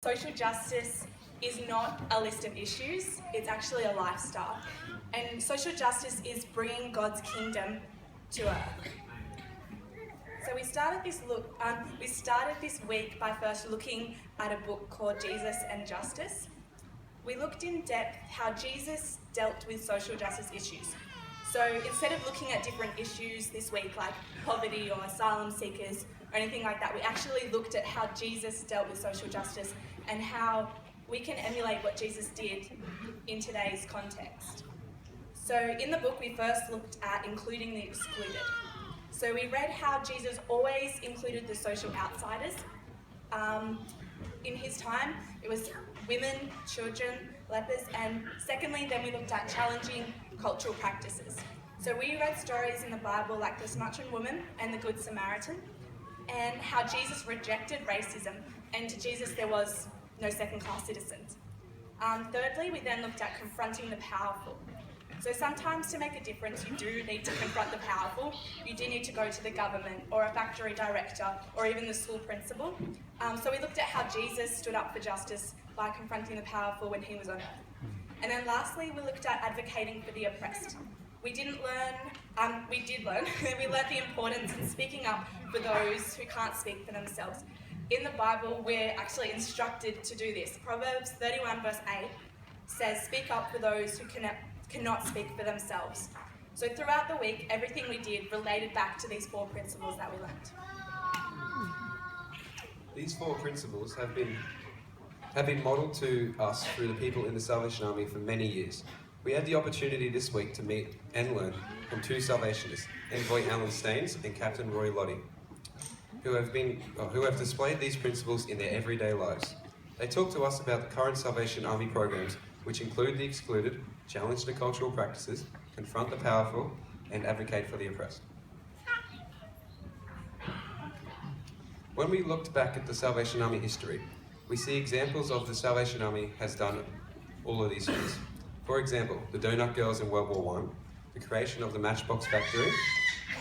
Social justice is not a list of issues, it's actually a lifestyle. And social justice is bringing God's kingdom to earth. So we started this week by first looking at a book called Jesus and Justice. We looked in depth how Jesus dealt with social justice issues. So instead of looking at different issues this week like poverty or asylum seekers or anything like that, we actually looked at how Jesus dealt with social justice and how we can emulate what Jesus did in today's context. So in the book we first looked at including the excluded. So we read how Jesus always included the social outsiders. In his time, it was women, children, lepers, and secondly, then we looked at challenging cultural practices. So we read stories in the Bible like the Samaritan woman and the Good Samaritan, and how Jesus rejected racism, and to Jesus there was no second-class citizens. Thirdly, we then looked at confronting the powerful. So sometimes to make a difference, you do need to confront the powerful. You do need to go to the government or a factory director or even the school principal. So we looked at how Jesus stood up for justice by confronting the powerful when he was on earth. And then lastly, we looked at advocating for the oppressed. We did learn, we learned the importance in speaking up for those who can't speak for themselves. In the Bible, we're actually instructed to do this. Proverbs 31 verse 8 says, "Speak up for those who cannot speak for themselves." So throughout the week, everything we did related back to these 4 principles that we learned. These 4 principles have been modelled to us through the people in the Salvation Army for many years. We had the opportunity this week to meet and learn from 2 Salvationists, Envoy Alan Staines and Captain Roy Lottie, who have displayed these principles in their everyday lives. They talked to us about the current Salvation Army programs, which include the excluded, challenge the cultural practices, confront the powerful, and advocate for the oppressed. When we looked back at the Salvation Army history, we see examples of the Salvation Army has done all of these things. For example, the Donut Girls in World War I, the creation of the Matchbox Factory,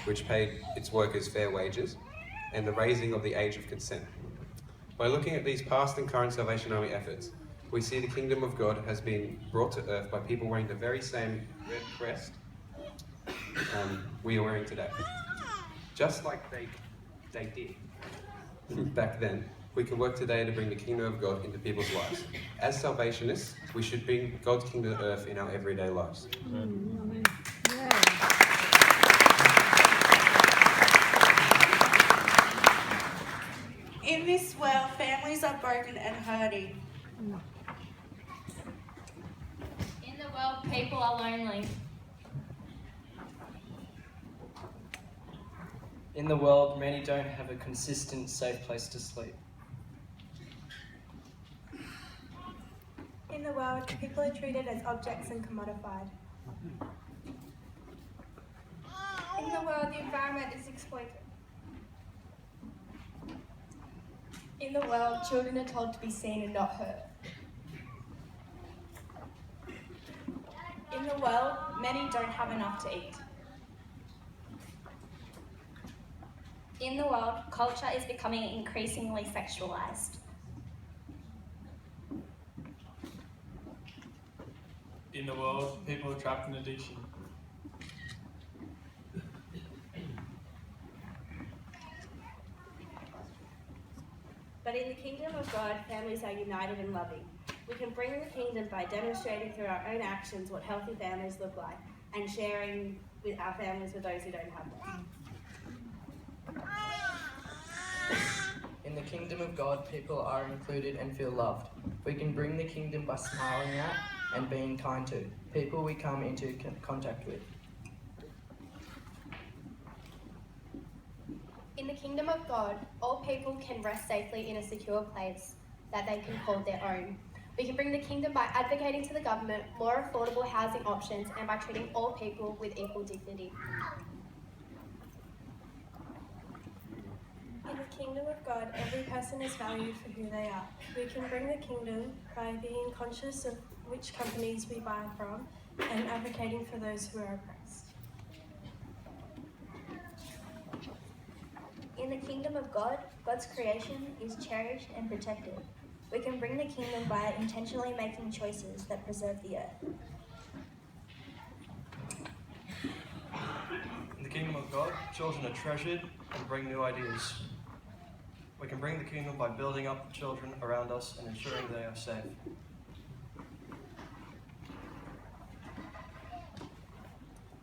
which paid its workers fair wages, and the raising of the age of consent. By looking at these past and current Salvation Army efforts, we see the kingdom of God has been brought to earth by people wearing the very same red crest we are wearing today. Just like they did back then, we can work today to bring the kingdom of God into people's lives. As Salvationists, we should bring God's kingdom to earth in our everyday lives. In this world, families are broken and hurting. In the world, people are lonely. In the world, many don't have a consistent, safe place to sleep. In the world, people are treated as objects and commodified. In the world, the environment is exploited. In the world, children are told to be seen and not heard. In the world, many don't have enough to eat. In the world, culture is becoming increasingly sexualized. In the world, people are trapped in addiction. But in the kingdom of God, families are united and loving. We can bring the kingdom by demonstrating through our own actions what healthy families look like and sharing with our families with those who don't have them. In the kingdom of God, people are included and feel loved. We can bring the kingdom by smiling at and being kind to people we come into contact with. In the kingdom of God, all people can rest safely in a secure place that they can call their own. We can bring the kingdom by advocating to the government more affordable housing options and by treating all people with equal dignity. In the kingdom of God, every person is valued for who they are. We can bring the kingdom by being conscious of which companies we buy from and advocating for those who are oppressed. In the kingdom of God, God's creation is cherished and protected. We can bring the kingdom by intentionally making choices that preserve the earth. In the kingdom of God, children are treasured and bring new ideas. We can bring the kingdom by building up the children around us and ensuring they are safe.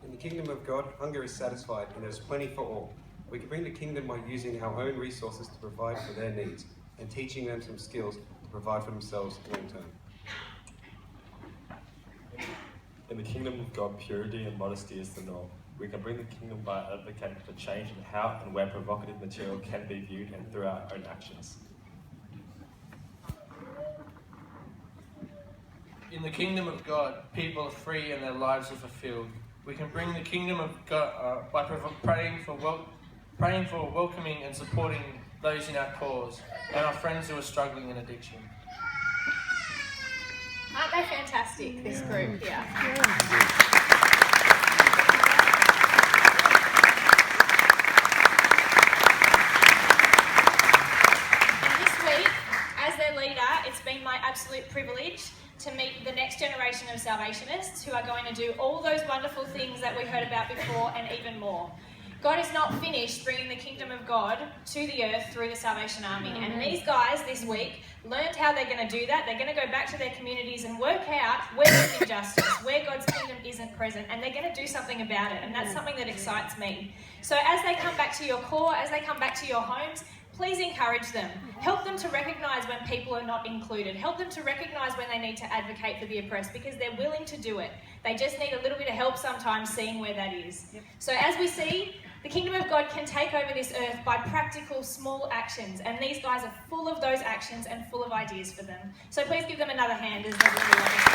In the kingdom of God, hunger is satisfied and there is plenty for all. We can bring the kingdom by using our own resources to provide for their needs and teaching them some skills to provide for themselves long term. In the kingdom of God, purity and modesty is the norm. We can bring the kingdom by advocating for change in how and where provocative material can be viewed and through our own actions. In the kingdom of God, people are free and their lives are fulfilled. We can bring the kingdom of God by praying for welcoming and supporting those in our cause and our friends who are struggling in addiction. Aren't they fantastic, this group here? And this week, as their leader, it's been my absolute privilege to meet the next generation of Salvationists who are going to do all those wonderful things that we heard about before and even more. God is not finished bringing the kingdom of God to the earth through the Salvation Army. And these guys this week learned how they're going to do that. They're going to go back to their communities and work out where there's injustice, where God's kingdom isn't present, and they're going to do something about it. And that's something that excites me. So as they come back to your core, as they come back to your homes, please encourage them. Help them to recognise when people are not included. Help them to recognise when they need to advocate for the oppressed, because they're willing to do it. They just need a little bit of help sometimes seeing where that is. So as we see, the kingdom of God can take over this earth by practical, small actions. And these guys are full of those actions and full of ideas for them. So please give them another hand as they really love it.